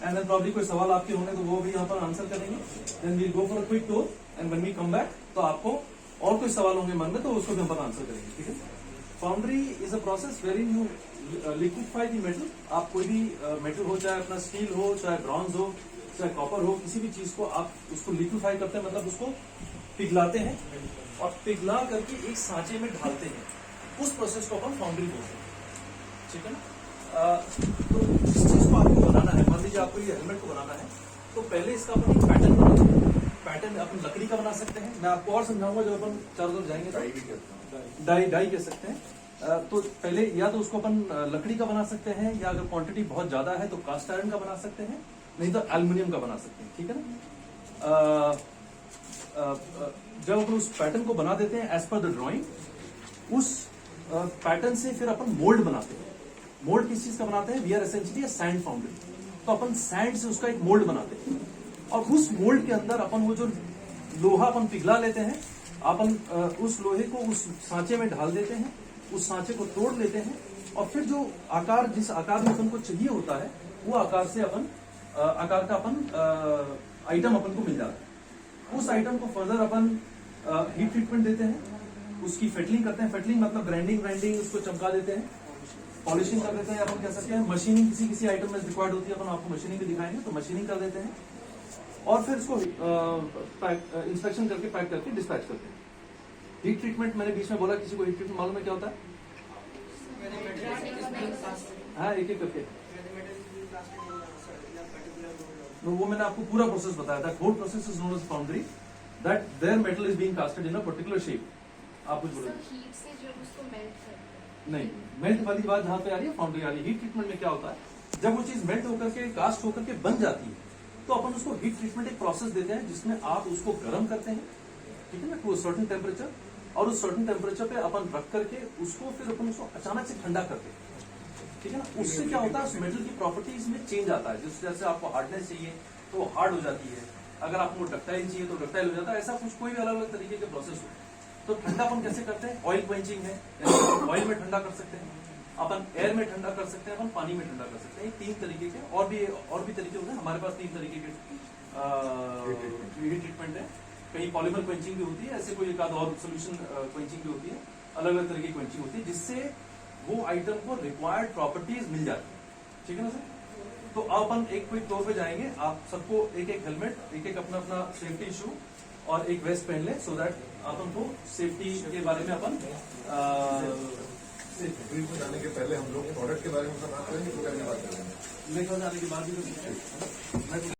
And then probably कोई सवाल आपके होंगे तो वो भी यहाँ पर आंसर करेंगे। Then we'll go for a quick tour and when we come back तो आपको और कोई सवाल होंगे मन में तो उसको भी हम पर आंसर करेंगे, ठीक है। Foundry is a process wherein you liquify the metal. आप कोई भी मेटल हो, चाहे अपना स्टील हो, चाहे ब्रॉन्ज हो, चाहे कॉपर हो, किसी भी चीज को आप उसको लिक्विफाई करते हैं, मतलब उसको पिघलाते हैं और पिघला करके एक सांचे में ढालते हैं। उस प्रोसेस को अपन फाउंड्री बोलते हैं, ठीक है ना। तो जिस चीज को आपको बनाना है, मान लीजिए आपको ये हेलमेट को बनाना है तो पहले इसका अपन एक पैटर्न बनाते हैं। पैटर्न अपन लकड़ी का बना सकते हैं, मैं आपको और समझाऊंगा जब अपन चारों तरफ जाएंगे। डाई भी कहते हैं, डाई कह सकते हैं। तो पहले या तो उसको अपन लकड़ी का बना सकते हैं, या अगर क्वांटिटी बहुत ज्यादा है तो कास्ट आयरन का बना सकते हैं, नहीं तो एल्युमिनियम का बना सकते हैं, ठीक है ना। जब अपन उस पैटर्न को बना देते हैं एज पर द ड्राइंग, उस पैटर्न से फिर अपन मोल्ड बनाते हैं। मोल्ड किस चीज का बनाते हैं? We are essentially sand foundry. तो अपन सैंड से उसका एक मोल्ड बनाते हैं और उस मोल्ड के अंदर अपन वो जो लोहा अपन पिघला लेते हैं, अपन उस लोहे को उस सांचे में ढाल देते हैं, उस सांचे को तोड़ लेते हैं और फिर जो आकार, जिस आकार में अपन को चाहिए होता है वो आकार से अपन आकार का अपन आइटम अपन को मिल जाता है। उस आइटम को फर्दर अपन हीट ट्रीटमेंट देते हैं, उसकी फेटलिंग करते हैं। फेटलिंग मतलब ग्राइंडिंग उसको चमका देते हैं, पॉलिशिंग कर देते हैं, अपन कह सकते हैं मशीनिंग। किसी आइटम में रिक्वायर्ड होती है, अपन आपको मशीनिंग भी दिखाएंगे, तो मशीनिंग कर देते हैं और फिर इसको इंस्पेक्शन करके पैक करके डिस्पैच करते हैं। हीट ट्रीटमेंट मैंने बीच में बोला, किसी को हीट ट्रीटमेंट मालूम है क्या होता है? हाँ, एक एक करके। तो वो मैंने आपको पूरा प्रोसेस बताया था। Whole process is known as foundry, that their metal is being casted in a particular shape. आप कुछ बोलोगे? हीट से जब उसको मेल्ट करते नहीं, मेल्ट वाली बात जहां पे आ रही है फाउंड्री आ रही है। हीट ट्रीटमेंट में क्या होता है, जब वो चीज मेल्ट होकर के कास्ट होकर के बन जाती है तो अपन उसको हीट ट्रीटमेंट एक प्रोसेस देते हैं जिसमें आप उसको गर्म करते हैं, ठीक है ना, टू सर्टेन टेम्परेचर, और उस सर्टेन टेम्परेचर पे अपन रख करके उसको फिर अपन उसको अचानक से ठंडा करते हैं, ठीक है ना। उससे क्या होता है, उस मेटल की प्रॉपर्टीज में चेंज आता है। जिस जैसे आपको हार्डनेस चाहिए तो वो हार्ड हो जाती है, अगर आपको डक्टाइल चाहिए तो डक्टाइल हो जाता है। ऐसा कुछ कोई भी अलग अलग तरीके के प्रोसेस हो। तो ठंडा अपन कैसे करते हैं? ऑयल क्वेंचिंग है, ऑयल में ठंडा कर सकते हैं अपन, एयर में ठंडा कर सकते हैं अपन, पानी में ठंडा कर सकते हैं। तीन तरीके के और भी तरीके होते हैं। हमारे पास 3 तरीके के हीट ट्रीटमेंट है। कहीं पॉलीमर क्वेंचिंग भी होती है, ऐसे कोई एक आध और सोल्यूशन क्वेंचिंग भी होती है। अलग अलग तरह की क्वेंचिंग होती है जिससे वो आइटम को रिक्वायर्ड प्रॉपर्टीज मिल जाती है, ठीक है ना सर। तो अपन एक क्विक टूर पे जाएंगे। आप सबको एक एक हेलमेट, एक एक अपना अपना सेफ्टी शू और एक वेस्ट पहन ले, सो दैट अपन को सेफ्टी के बारे में अपन जाने के पहले हम लोग प्रोडक्ट के बारे में बात करेंगे, तो क्या बात करेंगे? लेकर जाने के बाद भी तो